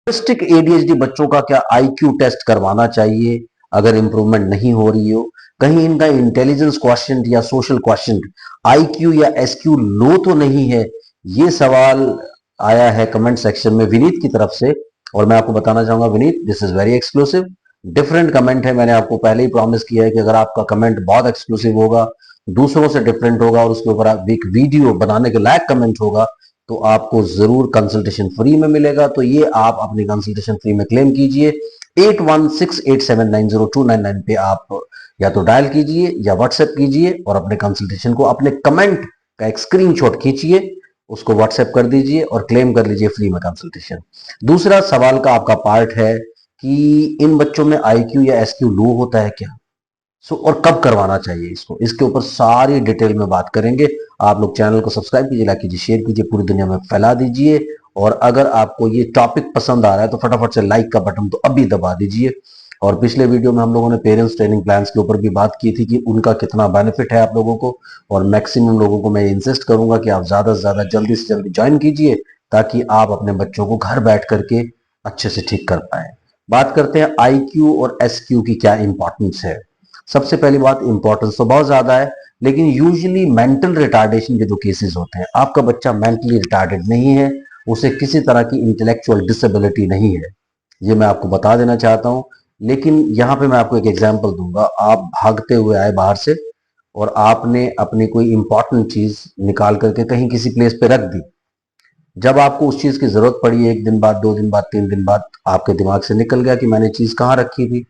Autistic ADHD बच्चों का क्या आईक्यू टेस्ट करवाना चाहिए अगर इंप्रूवमेंट नहीं हो रही हो? कहीं इनका इंटेलिजेंस क्वेश्चन या सोशल क्वेश्चन आईक्यू या एसक्यू लो तो नहीं है? ये सवाल आया है कमेंट सेक्शन में विनीत की तरफ से, और मैं आपको बताना चाहूंगा Vineet, this is very exclusive, different comment है। मैंने आपको पहले ही प्रॉमिस किया है कि अगर आपका कमेंट बहुत एक्सक्लूसिव होगा, दूसरों से डिफरेंट होगा और उसके ऊपर आप एक वीडियो बनाने के लायक कमेंट होगा, तो आपको जरूर कंसल्टेशन फ्री में मिलेगा। तो ये आप अपनी कंसल्टेशन फ्री में क्लेम कीजिए। 8168790299 पे आप या तो डायल कीजिए या व्हाट्सएप कीजिए और अपने कंसल्टेशन को, अपने कमेंट का एक स्क्रीनशॉट खींचिए, उसको व्हाट्सएप कर दीजिए और क्लेम कर लीजिए फ्री में कंसल्टेशन। दूसरा सवाल का आपका पार्ट है कि इन बच्चों में आईक्यू या एसक्यू लो होता है क्या, और कब करवाना चाहिए इसको, इसके ऊपर सारी डिटेल में बात करेंगे। आप लोग चैनल को सब्सक्राइब कीजिए, लाइक कीजिए, शेयर कीजिए, पूरी दुनिया में फैला दीजिए। और अगर आपको ये टॉपिक पसंद आ रहा है तो फटाफट से लाइक का बटन तो अभी दबा दीजिए। और पिछले वीडियो में हम लोगों ने पेरेंट्स ट्रेनिंग प्लान्स के ऊपर भी बात की थी कि उनका कितना बेनिफिट है आप लोगों को, और मैक्सिमम लोगों को मैं इंसिस्ट करूंगा कि आप ज्यादा से ज्यादा जल्दी से जल्दी ज्वाइन कीजिए ताकि आप अपने बच्चों को घर बैठ करके अच्छे से ठीक कर पाए। बात करते हैं आईक्यू और एसक्यू की क्या इंपॉर्टेंस है। सबसे पहली बात, इंपॉर्टेंस तो बहुत ज्यादा है, लेकिन यूजुअली मेंटल रिटार्डेशन के जो केसेस होते हैं, आपका बच्चा मेंटली रिटार्डेड नहीं है, उसे किसी तरह की इंटेलेक्चुअल डिसेबिलिटी नहीं है, ये मैं आपको बता देना चाहता हूं। लेकिन यहां पे मैं आपको एक एग्जांपल दूंगा। आप भागते हुए आए बाहर से और आपने अपनी कोई इंपॉर्टेंट चीज निकाल करके कहीं किसी प्लेस पे रख दी। जब आपको उस चीज की जरूरत पड़ी, एक दिन बाद, 2 दिन बाद, 3 दिन बाद, आपके दिमाग से निकल गया कि मैंने चीज कहाँ रखी थी।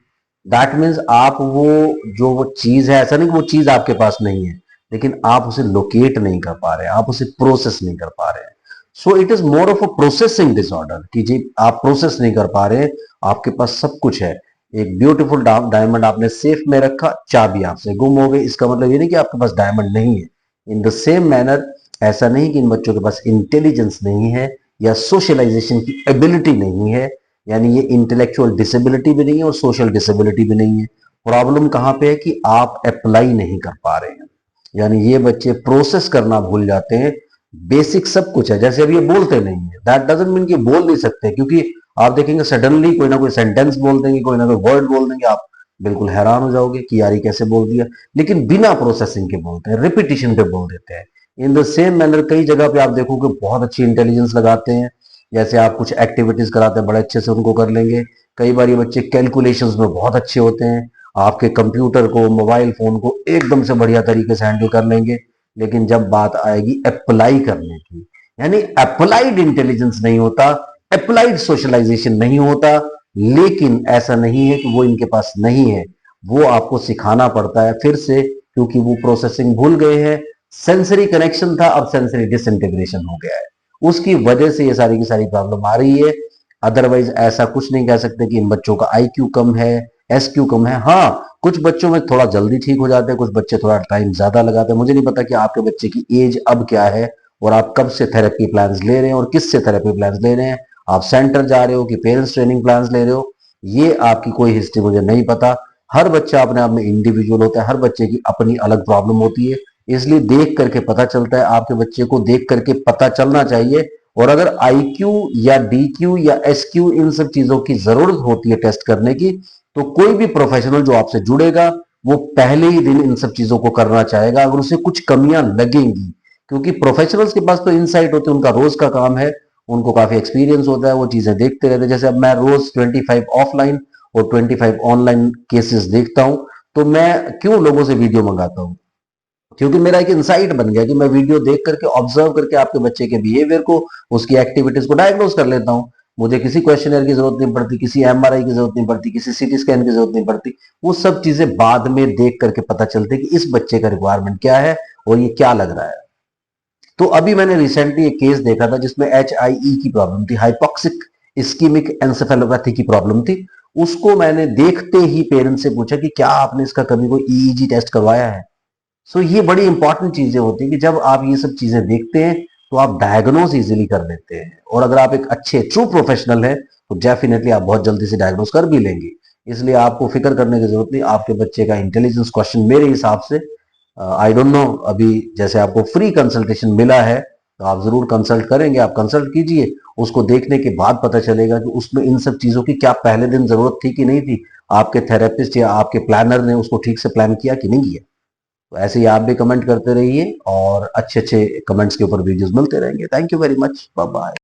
दैट मीन्स आप वो चीज है, ऐसा नहीं कि वो चीज आपके पास नहीं है, लेकिन आप उसे लोकेट नहीं कर पा रहे हैं, आप उसे प्रोसेस नहीं कर पा रहे हैं। So it is more of a processing disorder कि जी आप प्रोसेस नहीं कर पा रहे हैं। आपके पास सब कुछ है, एक ब्यूटीफुल डायमंड आपने सेफ में रखा, चाबी आपसे गुम हो गई, इसका मतलब ये नहीं कि आपके पास डायमंड नहीं है। इन द सेम मैनर, ऐसा नहीं कि इन बच्चों के पास इंटेलिजेंस नहीं है या सोशलाइजेशन की एबिलिटी नहीं है, यानी ये इंटेलेक्चुअल डिसेबिलिटी भी नहीं है और सोशल डिसेबिलिटी भी नहीं है। प्रॉब्लम कहां पे है कि आप अप्लाई नहीं कर पा रहे हैं, यानी ये बच्चे प्रोसेस करना भूल जाते हैं। बेसिक सब कुछ है, जैसे अब ये बोलते नहीं है, दैट डजंट मीन कि बोल नहीं सकते, क्योंकि आप देखेंगे सडनली कोई ना कोई सेंटेंस बोल देंगे, कोई ना कोई वर्ड बोल देंगे, आप बिल्कुल हैरान हो जाओगे कि यार ये कैसे बोल दिया, लेकिन बिना प्रोसेसिंग के बोलते हैं, रिपीटिशन पे बोल देते हैं। इन द सेम मैनर कई जगह पे आप देखोगे बहुत अच्छी इंटेलिजेंस लगाते हैं, जैसे आप कुछ एक्टिविटीज कराते हैं बड़े अच्छे से उनको कर लेंगे। कई बार ये बच्चे कैलकुलेशंस में बहुत अच्छे होते हैं, आपके कंप्यूटर को, मोबाइल फोन को एकदम से बढ़िया तरीके से हैंडल कर लेंगे। लेकिन जब बात आएगी अप्लाई करने की, यानी अप्लाइड इंटेलिजेंस नहीं होता, अप्लाइड सोशलाइजेशन नहीं होता। लेकिन ऐसा नहीं है कि वो इनके पास नहीं है, वो आपको सिखाना पड़ता है फिर से, क्योंकि वो प्रोसेसिंग भूल गए हैं। सेंसरी कनेक्शन था, अब सेंसरी डिसइंटीग्रेशन हो गया है, उसकी वजह से ये सारी की सारी प्रॉब्लम आ रही है। अदरवाइज ऐसा कुछ नहीं कह सकते कि इन बच्चों का आईक्यू कम है, एसक्यू कम है। हाँ, कुछ बच्चों में थोड़ा जल्दी ठीक हो जाते हैं, कुछ बच्चे थोड़ा टाइम ज्यादा लगाते हैं। मुझे नहीं पता कि आपके बच्चे की एज अब क्या है और आप कब से थेरेपी प्लान्स ले रहे हैं और किस से थेरेपी प्लान्स ले रहे हैं, आप सेंटर जा रहे हो कि पेरेंट्स ट्रेनिंग प्लान्स ले रहे हो, ये आपकी कोई हिस्ट्री मुझे नहीं पता। हर बच्चा अपने आप में इंडिविजुअल होता है, हर बच्चे की अपनी अलग प्रॉब्लम होती है, इसलिए देख करके पता चलता है। आपके बच्चे को देख करके पता चलना चाहिए। और अगर आईक्यू या डीक्यू या एसक्यू इन सब चीजों की जरूरत होती है टेस्ट करने की, तो कोई भी प्रोफेशनल जो आपसे जुड़ेगा वो पहले ही दिन इन सब चीजों को करना चाहेगा अगर उसे कुछ कमियां लगेंगी, क्योंकि प्रोफेशनल्स के पास तो इनसाइट होते हैं, उनका रोज का काम है, उनको काफी एक्सपीरियंस होता है, वो चीजें देखते रहते हैं। जैसे अब मैं रोज 25 ऑफलाइन और 25 ऑनलाइन केसेस देखता हूं, तो मैं क्यों लोगों से वीडियो मंगाता हूं, क्योंकि मेरा एक इंसाइट बन गया कि मैं वीडियो देख करके, ऑब्जर्व करके आपके बच्चे के बिहेवियर को, उसकी एक्टिविटीज को डायग्नोज कर लेता हूं। मुझे किसी क्वेश्चनर की जरूरत नहीं पड़ती, किसी एमआरआई की जरूरत नहीं पड़ती, किसी सीटी स्कैन की जरूरत नहीं पड़ती। वो सब चीजें बाद में देख करके पता चलती कि इस बच्चे का रिक्वायरमेंट क्या है और ये क्या लग रहा है। तो अभी मैंने रिसेंटली एक केस देखा था जिसमें HIE की प्रॉब्लम थी, हाइपोक्सिक इस्कीमिक एंसेफेलोपैथी की प्रॉब्लम थी। उसको मैंने देखते ही पेरेंट्स से पूछा कि क्या आपने इसका कभी कोई EEG टेस्ट करवाया है। ये बड़ी इंपॉर्टेंट चीजें होती हैं कि जब आप ये सब चीजें देखते हैं तो आप डायग्नोज इजीली कर लेते हैं, और अगर आप एक अच्छे ट्रू प्रोफेशनल हैं तो डेफिनेटली आप बहुत जल्दी से डायग्नोज कर भी लेंगे। इसलिए आपको फिक्र करने की जरूरत नहीं। आपके बच्चे का इंटेलिजेंस क्वेश्चन मेरे हिसाब से, आई डोंट नो, अभी जैसे आपको फ्री कंसल्टेशन मिला है, तो आप जरूर कंसल्ट करेंगे, आप कंसल्ट कीजिए, उसको देखने के बाद पता चलेगा कि उसमें इन सब चीजों की क्या पहले दिन जरूरत थी कि नहीं थी, आपके थेरेपिस्ट या आपके प्लानर ने उसको ठीक से प्लान किया कि नहीं किया। तो ऐसे ही आप भी कमेंट करते रहिए और अच्छे अच्छे कमेंट्स के ऊपर वीडियोस मिलते रहेंगे। Thank you very much, bye bye.